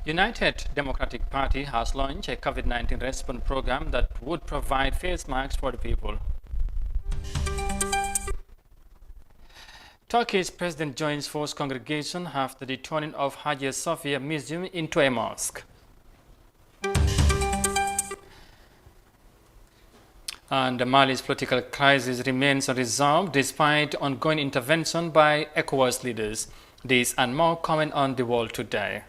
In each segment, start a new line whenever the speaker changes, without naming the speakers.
United Democratic Party has launched a COVID-19 response program that would provide face masks for the people. Turkey's president joins forced congregation after the turning of Hagia Sophia Museum into a mosque. And Mali's political crisis remains unresolved despite ongoing intervention by ECOWAS leaders. This and more comment on The World Today.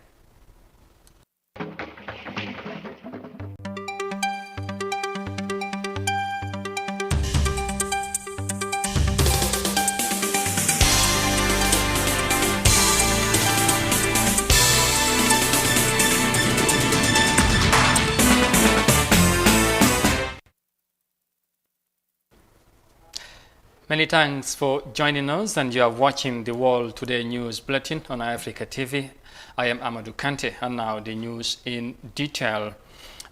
Many thanks for joining us, and you are watching the World Today News Bulletin on Africa TV. I am Amadou Kante, and now the news in detail.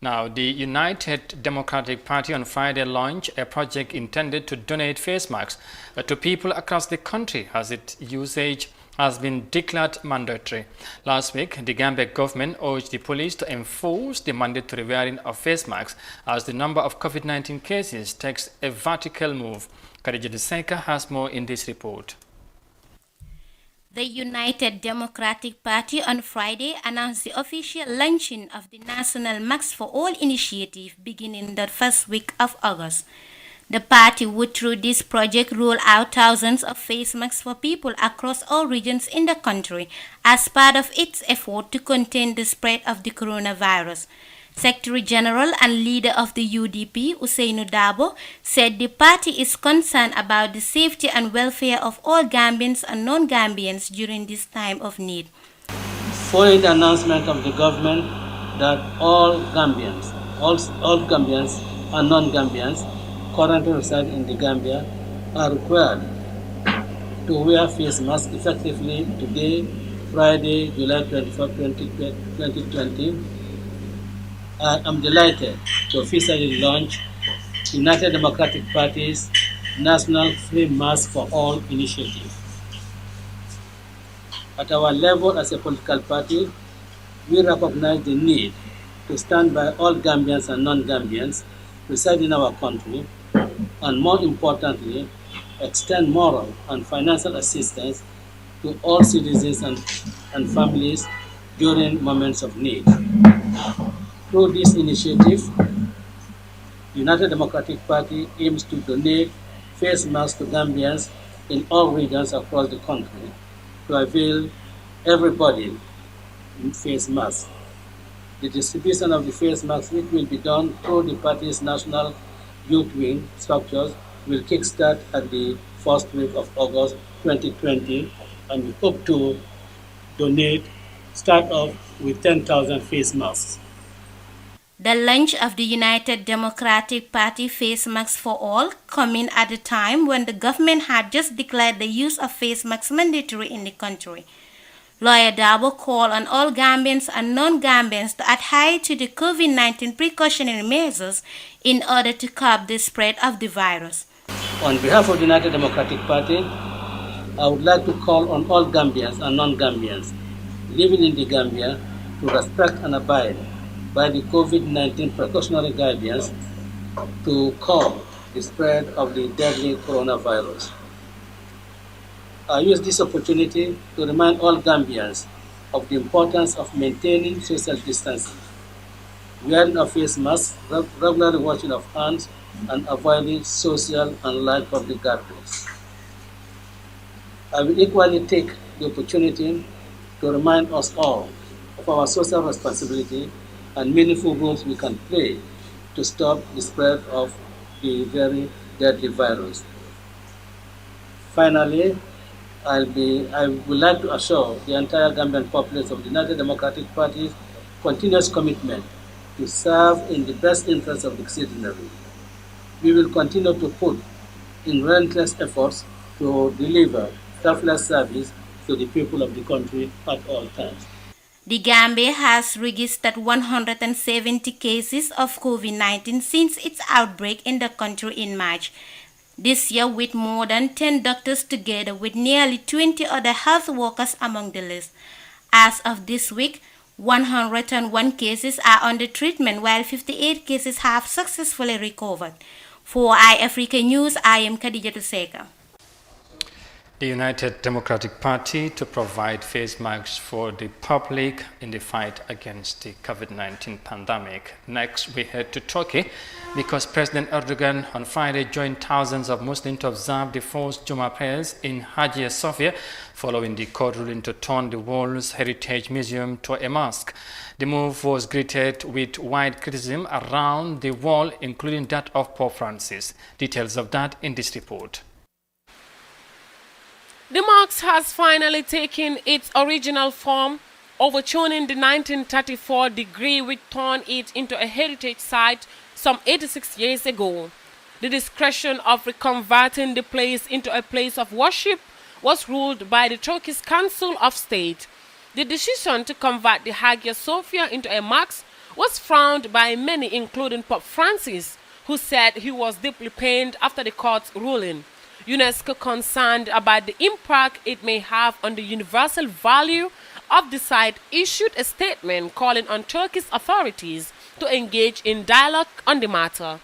Now, the United Democratic Party on Friday launched a project intended to donate face masks to people across the country as its usage has been declared mandatory. Last week, the Gambian government urged the police to enforce the mandatory wearing of face masks as the number of COVID-19 cases takes a vertical move. Khadija Deseka has more in this report.
The United Democratic Party on Friday announced the official launching of the National Masks for All initiative beginning the first week of August. The party would, through this project, roll out thousands of face masks for people across all regions in the country as part of its effort to contain the spread of the coronavirus. Secretary General and leader of the UDP, Ousseynou Dabo, said the party is concerned about the safety and welfare of all Gambians and non-Gambians during this time of need.
Following the announcement of the government that all Gambians and non-Gambians currently reside in the Gambia are required to wear face masks effectively today, Friday, July 24, 2020, I am delighted to officially launch United Democratic Party's National Free Mask for All initiative. At our level as a political party, we recognize the need to stand by all Gambians and non-Gambians residing in our country, and more importantly, extend moral and financial assistance to all citizens and families during moments of need. Through this initiative, United Democratic Party aims to donate face masks to Gambians in all regions across the country to avail everybody face masks. The distribution of the face masks, which will be done through the party's national youth wing structures, will kickstart at the first week of August 2020, and we hope to start off with 10,000 face masks.
The launch of the United Democratic Party Face Masks for All coming at a time when the government had just declared the use of face masks mandatory in the country. Lawyer Dabo called on all Gambians and non-Gambians to adhere to the COVID-19 precautionary measures in order to curb the spread of the virus.
On behalf of the United Democratic Party, I would like to call on all Gambians and non-Gambians living in the Gambia to respect and abide by the COVID-19 precautionary guidance to curb the spread of the deadly coronavirus. I use this opportunity to remind all Gambians of the importance of maintaining social distancing, wearing a face mask, regular washing of hands, and avoiding social and light public gatherings. I will equally take the opportunity to remind us all of our social responsibility and meaningful roles we can play to stop the spread of the very deadly virus. Finally, I would like to assure the entire Gambian populace of the United Democratic Party's continuous commitment to serve in the best interest of the citizenry. We will continue to put in relentless efforts to deliver selfless service to the people of the country at all times.
The Gambia has registered 170 cases of COVID-19 since its outbreak in the country in March. This year, with more than 10 doctors together with nearly 20 other health workers among the list. As of this week, 101 cases are under treatment while 58 cases have successfully recovered. For iAfrica News, I am Khadija Tuseka.
The United Democratic Party to provide face masks for the public in the fight against the COVID-19 pandemic. Next, we head to Turkey because President Erdogan on Friday joined thousands of Muslims to observe the first Jummah prayers in Hagia Sophia following the court ruling to turn the world's heritage museum to a mosque. The move was greeted with wide criticism around the world, including that of Pope Francis. Details of that in this report.
The mosque has finally taken its original form, overturning the 1934 decree which turned it into a heritage site some 86 years ago. The discretion of reconverting the place into a place of worship was ruled by the Turkish Council of State. The decision to convert the Hagia Sophia into a mosque was frowned by many, including Pope Francis, who said he was deeply pained after the court's ruling. UNESCO, concerned about the impact it may have on the universal value of the site, issued a statement calling on Turkish authorities to engage in dialogue on the matter.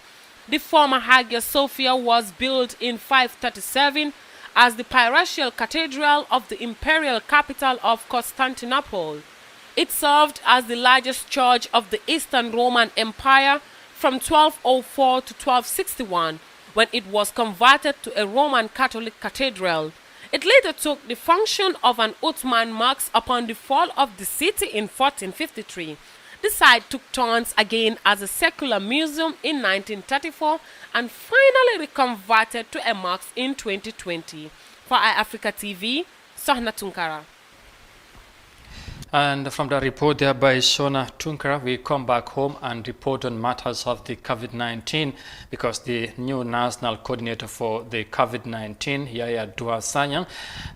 The former Hagia Sophia was built in 537 as the parochial cathedral of the imperial capital of Constantinople. It served as the largest church of the Eastern Roman Empire from 1204 to 1261. When it was converted to a Roman Catholic cathedral. It later took the function of an Ottoman mosque upon the fall of the city in 1453. The site took turns again as a secular museum in 1934 and finally reconverted to a mosque in 2020. For iAfrica TV, Sohna Tunkara.
And from the report there by Shona Tunkara, we come back home and report on matters of the COVID-19 because the new national coordinator for the COVID-19, Yaya Dua Sanyang,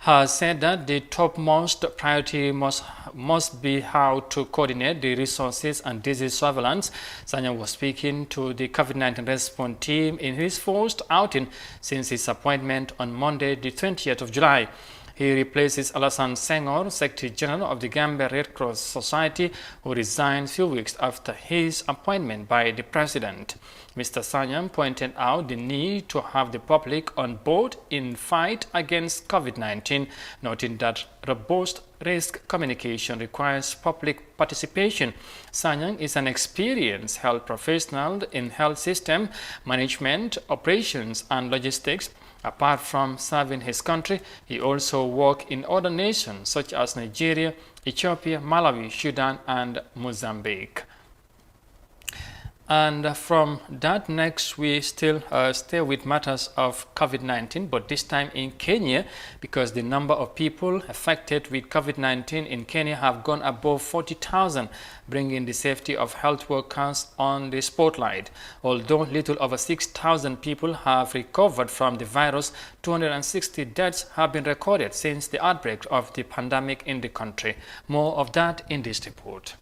has said that the topmost priority must be how to coordinate the resources and disease surveillance. Sanyang was speaking to the COVID-19 response team in his first outing since his appointment on Monday, the 20th of July. He replaces Alassane Senghor, Secretary General of the Gambia Red Cross Society, who resigned a few weeks after his appointment by the President. Mr. Sanyang pointed out the need to have the public on board in fight against COVID-19, noting that robust risk communication requires public participation. Sanyang is an experienced health professional in health system management, operations and logistics. Apart from serving his country, he also worked in other nations such as Nigeria, Ethiopia, Malawi, Sudan, and Mozambique. And from that, next we still stay with matters of COVID-19, but this time in Kenya, because the number of people affected with COVID-19 in Kenya have gone above 40,000, bringing the safety of health workers on the spotlight. Although little over 6,000 people have recovered from the virus, 260 deaths have been recorded since the outbreak of the pandemic in the country. More of that in this report.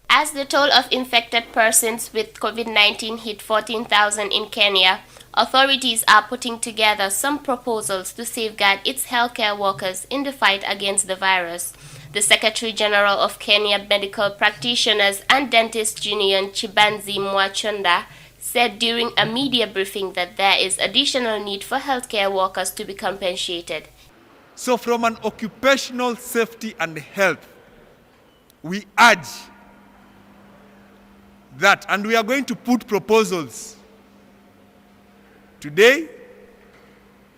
As the toll of infected persons with COVID-19 hit 14,000 in Kenya, authorities are putting together some proposals to safeguard its healthcare workers in the fight against the virus. The Secretary General of Kenya Medical Practitioners and Dentists Union, Chibanzi Mwachonda, said during a media briefing that there is additional need for healthcare workers to be compensated.
So from an occupational safety and health, we urge that, and we are going to put proposals today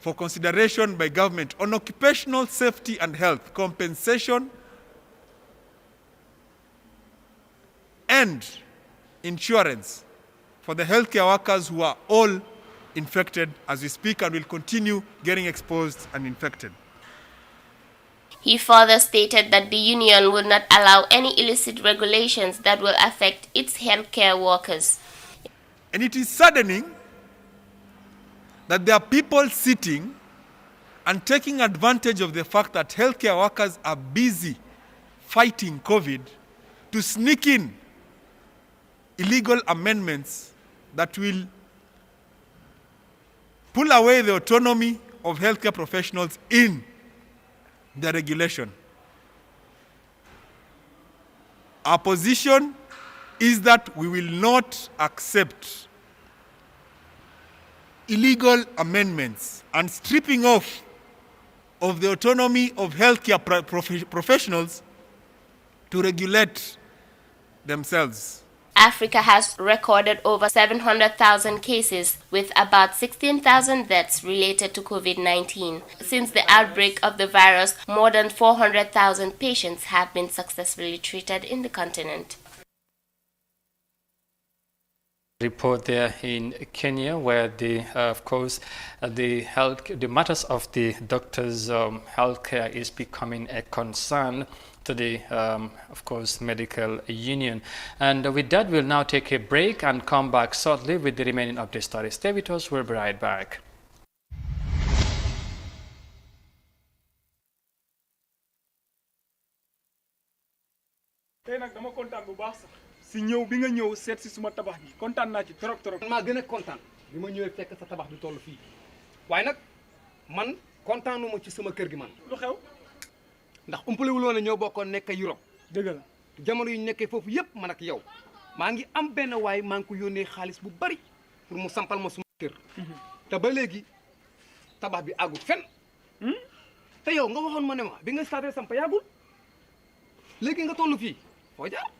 for consideration by government on occupational safety and health, compensation and insurance for the healthcare workers who are all infected as we speak and will continue getting exposed and infected.
He further stated that the union will not allow any illicit regulations that will affect its healthcare workers.
And it is saddening that there are people sitting and taking advantage of the fact that healthcare workers are busy fighting COVID to sneak in illegal amendments that will pull away the autonomy of healthcare professionals in the regulation. Our position is that we will not accept illegal amendments and stripping off of the autonomy of healthcare professionals to regulate themselves.
Africa has recorded over 700,000 cases, with about 16,000 deaths related to COVID-19. Since the outbreak of the virus, more than 400,000 patients have been successfully treated in the continent.
Report there in Kenya, where the matters of the doctors' healthcare is becoming a concern to the medical union. And with that, we'll now take a break and come back shortly with the remaining of the story. Stay with us, we'll be right back.
si ñëw bi nga ñëw seet si suma tabax bi kontaan naa ci trop trop. maa gën a kontaan bi ma ñëwee fekk sa tabax bi toll fii waaye nag man kontaanuma ci sama kër gi man. lu xew ndax umpale wu loon ñoo bokkoon nekk Europe. dëgg la jamono yu ñu nekkee foofu yëpp man ak yow maa ngi am benn waay maa ngi ko yónnee xaalis bu bari pour mu sampal ma suma kër. te ba léegi tabax bi àggul fenn. te yow nga waxoon ma ne ma bi nga starté samp yàggul léegi nga toll fii foo jaar.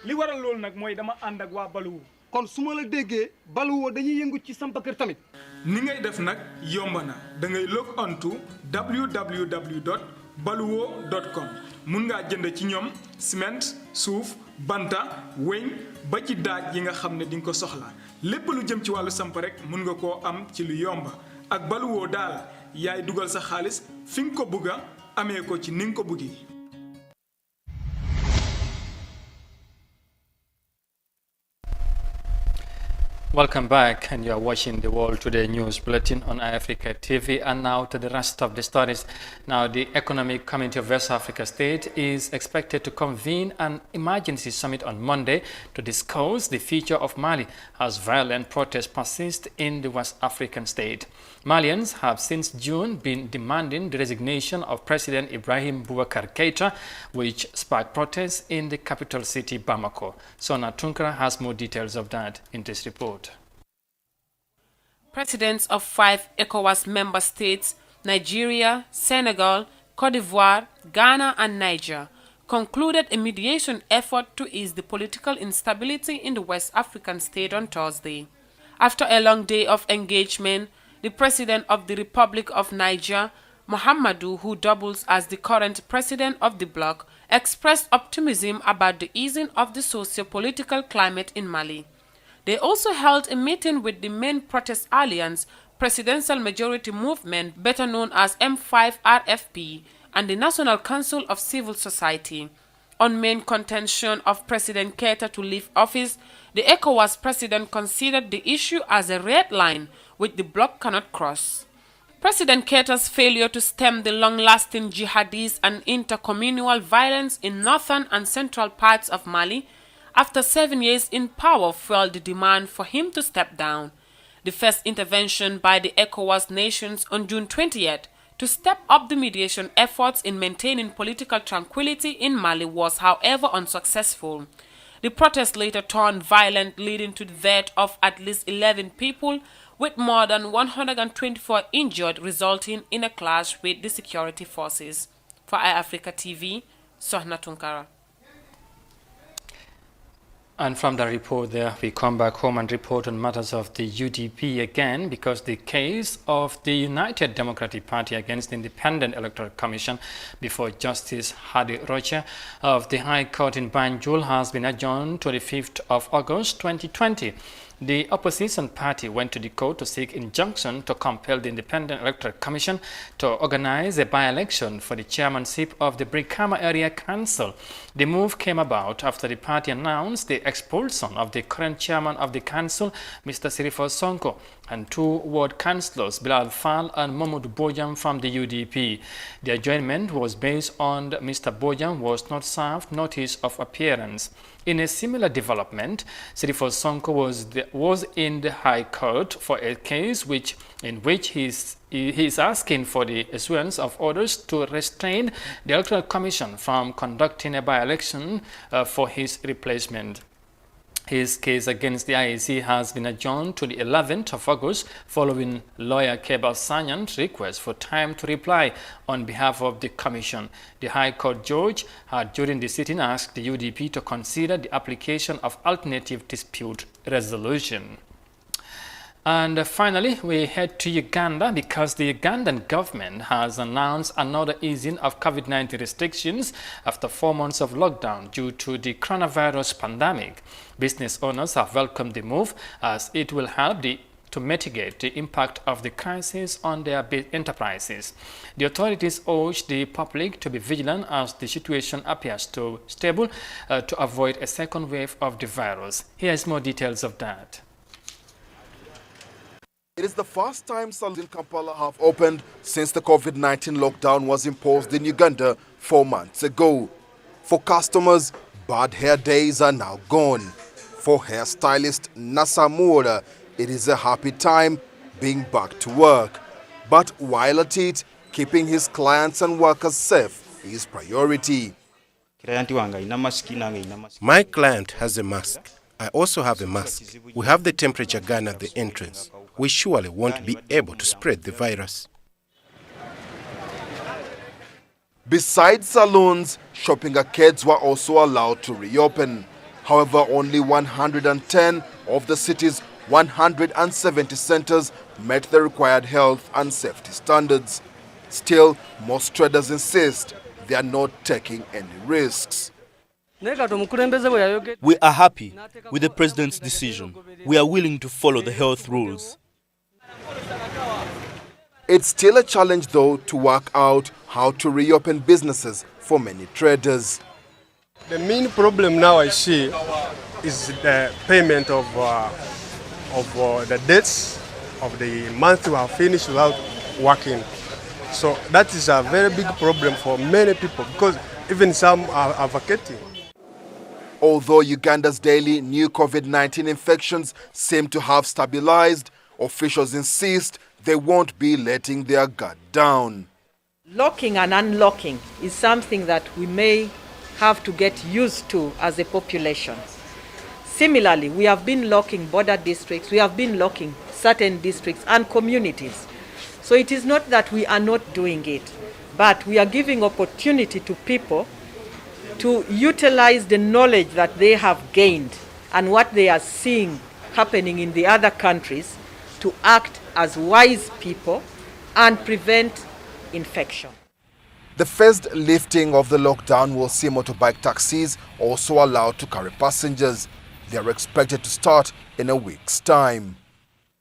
li waral loolu nag mooy dama ànd ak waa Baluwo. kon su ma la déggee Baluwo dañuy yëngu ci samp kër tamit.
ni ngay def nag yomb na da ngay log on to www.baluwo.com mun ngaa jënd ci ñoom ciment suuf banta weñ ba ci daaj yi nga xam ne di nga ko soxla lépp lu jëm ci wàllu samp rek mun nga koo am ci lu yomb ak Baluwo daal yaay dugal sa xaalis fi nga ko bëgg a amee ko ci ni nga ko bëggee.
Welcome back, and you are watching the World Today News Bulletin on Africa TV. And now to the rest of the stories. Now, the Economic Community of West Africa State is expected to convene an emergency summit on Monday to discuss the future of Mali as violent protests persist in the West African state. Malians have since June been demanding the resignation of President Ibrahim Boubacar Keïta, which sparked protests in the capital city, Bamako. Sona Tunkara has more details of that in this report.
Presidents of 5 ECOWAS member states, Nigeria, Senegal, Cote d'Ivoire, Ghana and Niger, concluded a mediation effort to ease the political instability in the West African state on Thursday. After a long day of engagement, the President of the Republic of Niger, Mohamedou, who doubles as the current president of the bloc, expressed optimism about the easing of the socio-political climate in Mali. They also held a meeting with the main protest alliance, Presidential Majority Movement, better known as M5-RFP, and the National Council of Civil Society. On main contention of President Keïta to leave office, the ECOWAS president considered the issue as a red line which the bloc cannot cross. President Keïta's failure to stem the long-lasting jihadist and intercommunal violence in northern and central parts of Mali after 7 years in power fueled the demand for him to step down. The first intervention by the ECOWAS nations on June 20th to step up the mediation efforts in maintaining political tranquility in Mali was, however, unsuccessful. The protest later turned violent, leading to the death of at least 11 people, with more than 124 injured, resulting in a clash with the security forces. For iAfrica TV, Sohna Tunkara.
And from the report there, we come back home and report on matters of the UDP again, because the case of the United Democratic Party against the Independent Electoral Commission before Justice Hadi Rocha of the High Court in Banjul has been adjourned to the 5th of August 2020. The opposition party went to the court to seek injunction to compel the Independent Electoral Commission to organize a by-election for the chairmanship of the Brikama Area Council. The move came about after the party announced the expulsion of the current chairman of the council, Mr. Sirifo Sonko, and 2 ward councillors, Bilal Fall and Mahmoud Bojang from the UDP. The adjournment was based on Mr. Bojang was not served notice of appearance. In a similar development, Sirifo Sonko was in the High Court for a case in which he is asking for the issuance of orders to restrain the Electoral Commission from conducting a by-election for his replacement. His case against the IEC has been adjourned to the 11th of August following lawyer Keba Sanyan's request for time to reply on behalf of the Commission. The High Court judge had during the sitting asked the UDP to consider the application of alternative dispute resolution. And finally, we head to Uganda because the Ugandan government has announced another easing of COVID-19 restrictions after 4 months of lockdown due to the coronavirus pandemic. Business owners have welcomed the move as it will help to mitigate the impact of the crisis on their enterprises. The authorities urge the public to be vigilant as the situation appears to stable to avoid a second wave of the virus. Here's more details of that.
It is the first time salons in Kampala have opened since the COVID-19 lockdown was imposed in Uganda 4 months ago. For customers, bad hair days are now gone. For hairstylist Nasa Moura, it is a happy time being back to work. But while at it, keeping his clients and workers safe is priority.
My client has a mask. I also have a mask. We have the temperature gun at the entrance. We surely won't be able to spread the virus.
Besides saloons, shopping arcades were also allowed to reopen. However, only 110 of the city's 170 centers met the required health and safety standards. Still, most traders insist they are not taking any risks.
We are happy with the president's decision. We are willing to follow the health rules.
It's still a challenge, though, to work out how to reopen businesses for many traders.
The main problem now I see is the payment of the debts of the month we have finished without working. So that is a very big problem for many people because even some are vacating.
Although Uganda's daily new COVID-19 infections seem to have stabilized, officials insist they won't be letting their guard down.
Locking and unlocking is something that we may have to get used to as a population. Similarly, we have been locking border districts, we have been locking certain districts and communities. So it is not that we are not doing it, but we are giving opportunity to people to utilize the knowledge that they have gained and what they are seeing happening in the other countries to act as wise people and prevent infection.
The first lifting of the lockdown will see motorbike taxis also allowed to carry passengers. They are expected to start in a week's time.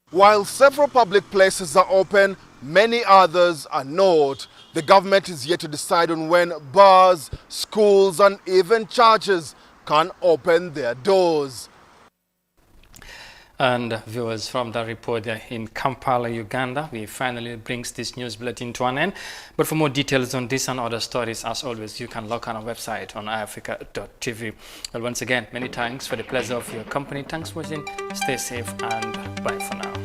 While several public places are open, many others are not. The government is yet to decide on when bars, schools and even churches can open their doors.
And viewers, from the report in Kampala, Uganda, we finally brings this news bulletin to an end. But for more details on this and other stories, as always, you can log on our website on iafrica.tv. Well, once again, many thanks for the pleasure of your company. Thanks for watching. Stay safe and bye for now.